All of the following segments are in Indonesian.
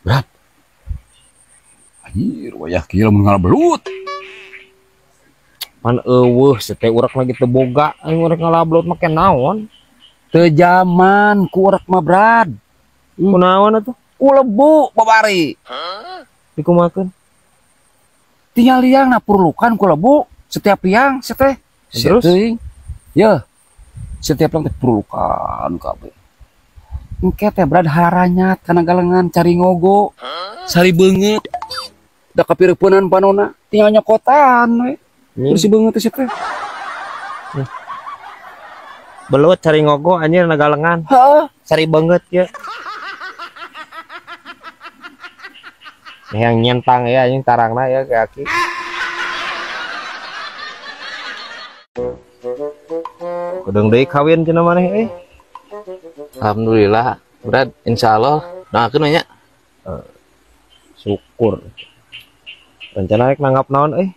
Berat. Anjir, wayah kieu mun ngalabelut. Pan eueuh teh urak lagi teu boga, aing urek ngalabelut make naon? Teu zaman ku urek mah Brad. Kunaon atuh? Ku lebu babari. Dikumakeun. Tinggal liang na perlukan ku lebu setiap liang teh. Terus? Ya. Setiap liang teh perlukan kabeh. Engke teh Brad haranyat kana galengan cari ngogo. Sari beungeut. Da kapireupeunana panonna tinggal nyokotan we. Terus si beungeut teh teh. Belut cari ngogo anjir nagalengan. Heeh. Cari banget ya. Yang nyentang ya anjing tarangna ya kaki. Kudung deui kawin cenah maneh Alhamdulillah, Brad, insyaallah. Doakeun nya. Syukur. Rencana rek nanggap naon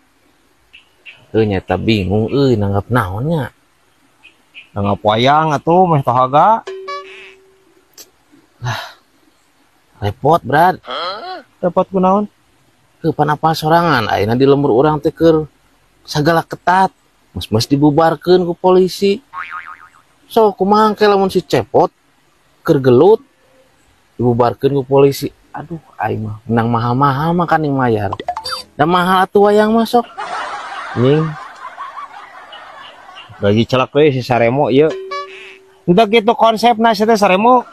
Nyata bingung nanggap naonnya. nanggap wayang atuh meh tohaga. Repot, Brad. Dapat kunaon? Pan apal sorangan ayeuna di lembur urang teh keur sagala ketat. Mes dibubarkeun ku polisi. So kumaha engke lamun si cepot keur gelut dibubarkeun ku polisi. Aduh, aing mah menang mahal-mahal mah kan yang mayar. Da mahal atuh wayang masuk. Nying. Bagi celak we si Saremo ieu. Entah gitu konsepna teh Saremo.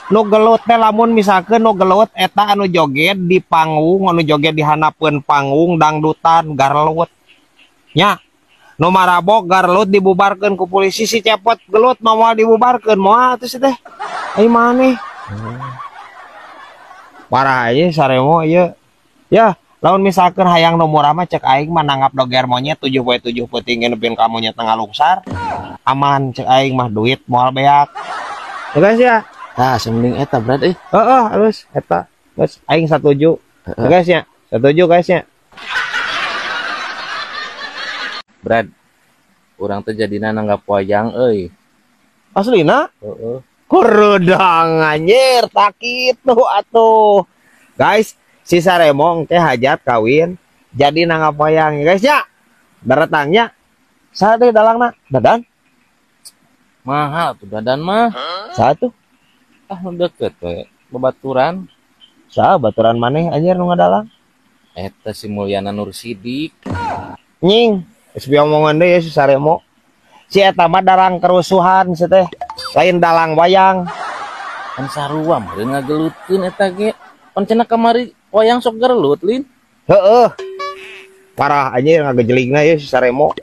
Nu gelut teh lamun misalkeun nu gelut eta anu joget di panggung, anu joget di hanapeun panggung dangdutan garlut. Nya. Nu marabok garlut dibubarkeun ku polisi si cepot gelut moal dibubarkeun moal atuh teh. Ai maneh. Parah aja Saremo ieu. Ya, lamun misalkeun hayang nu murah mah cek aing mah nanggap doger monyet 7 peuting nepikeun ka monyet tengah lungsar. Aman cek aing mah duit moal beak. Ya guys ya. Tah, semending eta, Brad Heeh, halus eta. Geus aing satuju. Ya guys ya. Satuju guys ya. Brad, urang teh jadina nanggap wayang euy. Aslina? Heeh. Kurudang anjir tak kitu atuh. Guys, si Saremo teh hajat kawin jadi nanggap wayang ya guys ya. Daratangnya sade dalangna dadan Mahal tuh dadan mah. satu. Nu deket we, babaturan. Saha baturan maneh anjir nu ngadalang? Eta si Mulyana Nur Sidik. Nying, geus biomongan deui ya si Saremo. Si eta mah darang kerusuhan si teh. Lain dalang wayang. Kan sarua mah ngagelutkeun eta ge. Pan cenah kamari wayang sok gerelut lin. Heeh. Parah anjir ngagejelingna ya si Saremo.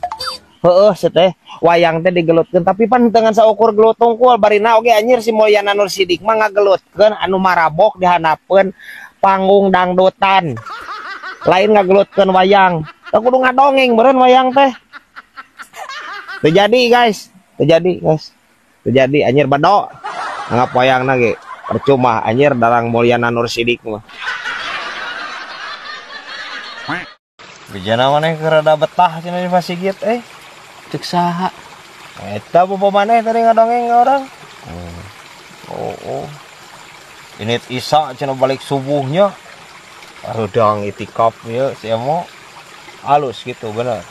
Heeh si teh wayang teh digelutkeun tapi pan dengan saukur gelut tungkul barina oge anjir si Mulyana Nur Sidik mah ngagelutkeun anu marabok di hanapeun panggung dangdutan. Lain ngagelutkeun wayang. Teu kudu ngadongeng beureun wayang teh. Terjadi guys. Terjadi anjir bedo. Anggap wayangna ge percuma anjir darang Mulyana Nur Sidik mah. Bijana maneh keur rada betah cenah di Pasigit Cek saha? Eta bobo maneh tadi ngadongeng ka orang. Oh. Ini Isa cenah balik subuhnya. Udang itikaf ya si Emo. Alus gitu bener.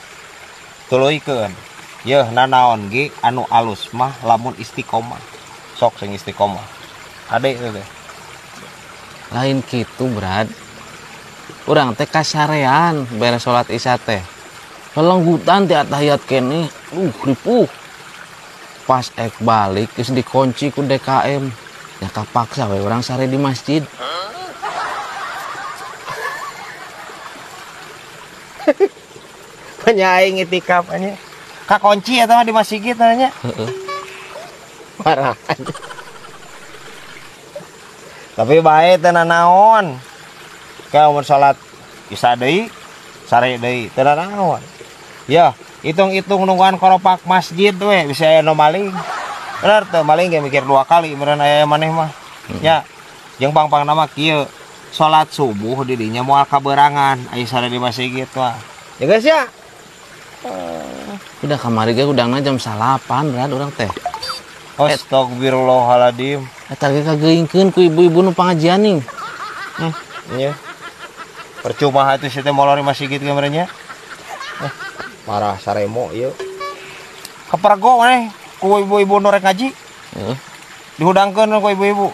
Tuluikeun. Yeuh nanaon ge anu alus mah lamun istiqomah. Sok sing istiqomah. Ade teh. Lain kitu, Brad. Urang teh kasarean beres salat Isya teh. Lelenggutan ti atahiyat kene, ripuh. Pas ek balik geus dikunci ku DKM. Ya kapaksa we urang sare di masjid. Penyaing itikaf anya. Kakunci eta mah di masjid nya. Heeh. Parah. Tapi bae teh nanaon. Ka umur salat Isya deui, sare deui teu nanaon. Ya, hitung-hitung nungguan koropak masjid we bisa aya nu maling. Bener teu maling ge mikir 2 kali meureun aya maneh mah. Ya, jeung pang-pang nama kieu. Salat subuh di dinya moal kaberangan aya sare di masjid mah. Ya guys ya. Udah kamari ge udangna jam 8, Brad urang teh. Astagfirullahaladzim. Eta ge kageingkeun ku ibu-ibu nu pangajian ning. Iya. Percuma itu si teh molor masih gitu kameranya. Marah saremo ieu. Kepergo maneh ku ibu-ibu nu rek ngaji. Heeh. Dihudangkeun ku ibu-ibu.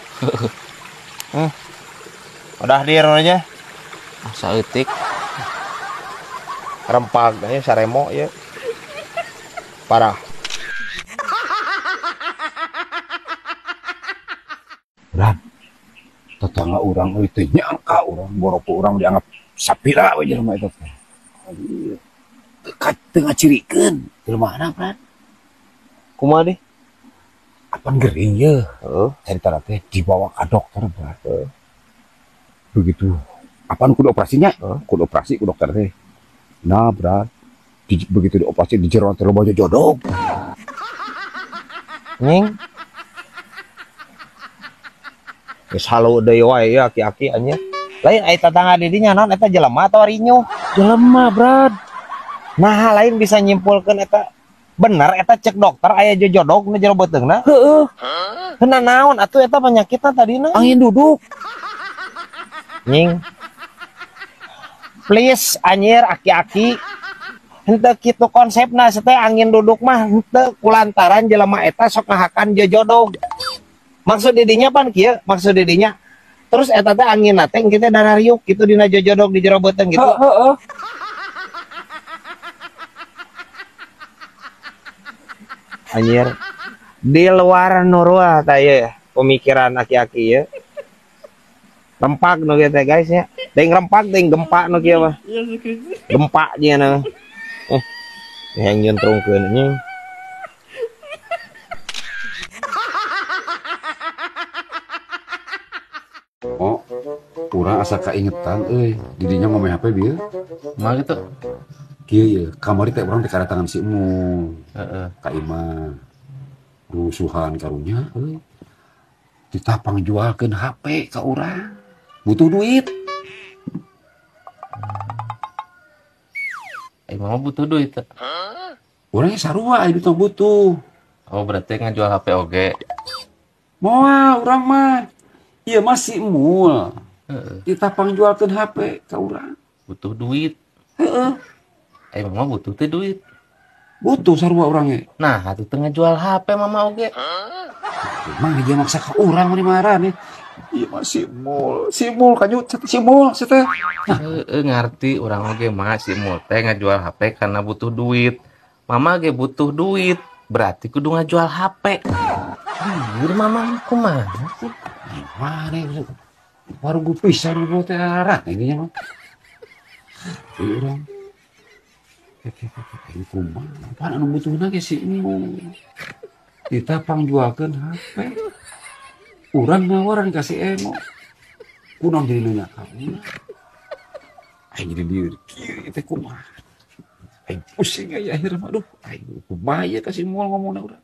Udah dir nya. Saeutik. Rempag nya saremo ieu. Parah. Brad, tetangga orang itu nyangka orang boroko orang dianggap sapira we jelema eta teh. Aduh, dekat tengah cirikeun. Jelema mana, Brad? Kumaha deh? Apan gering ya. Heeh. Cerita teh dibawa ke dokter, Brad. Begitu. Apaan kudu operasinya? Kudu operasi ku dokter teh. Nah, Brad, begitu dioperasi di jero teh loba jodog. Nying. Geus halu deui wae ya aki-aki anya. Lain aya tetangga di dinya naon eta jelema atau rinyuh? Jelema, Brad. Nah, lain bisa nyimpulkeun eta bener eta cek dokter aya jojodog nu jero beuteungna. Heeh. Kena naon atuh eta penyakitna tadina? Angin duduk. Nying. Please anjir aki-aki. Henteu kitu konsepna teh angin duduk mah henteu kulantaran jelema eta sok ngahakan jojodog. Maksud didinya pan kieu? Maksud didinya terus eta teh angin teh kita darah riuk gitu dina jojodog di jero beuteung gitu. Heeh. Anjir. Di luar nurwa tah pemikiran aki-aki ya. Rempak nu kieu teh guys ya. Teuing rempak teuing gempa nu kieu mah. Gempa nya yang nyuntrungkeun anjing. Oh, urang asa kaingetan didinya ngomong HP dia. Mah gitu. Kieu ye, kamari teh urang teh kadatangan si Emu. Heeh. Ka Ima. Rusuhan karunya ditapang jualkeun HP ka urang. Butuh duit. Mama butuh duit. Urangnya sarua aya duit butuh. Oh, berarti ngajual HP oge. Moal urang mah. Iya masih mul. Heeh. Ditapang jualkeun HP ka urang. Butuh duit. Heeh. Mama butuh teh duit. Butuh sarua urangnya. Nah, atuh teu ngajual HP mama oge. Emang dia maksa ke urang mah marah nih. Iya masih mul. Si mul kanyut si mul teh. Ngarti urang oge mah si mul teh ngajual HP karena butuh duit. Mama ge butuh duit. Berarti kudu ngajual HP. Anjir mama kumaha sih? Mana baru gue pisah dulu teh arah ini mah. Urang. Ini kumaha? Apaan anu butuhna ge si Emu. Ditapang jualkeun HP. Urang nawaran kasih Emu. Kunaon jadi nanya kamu. Aing jadi diri kieu teh kumaha. Aing pusing aya akhirnya aduh. Aing kumaha ya kasih Emu ngomongna urang.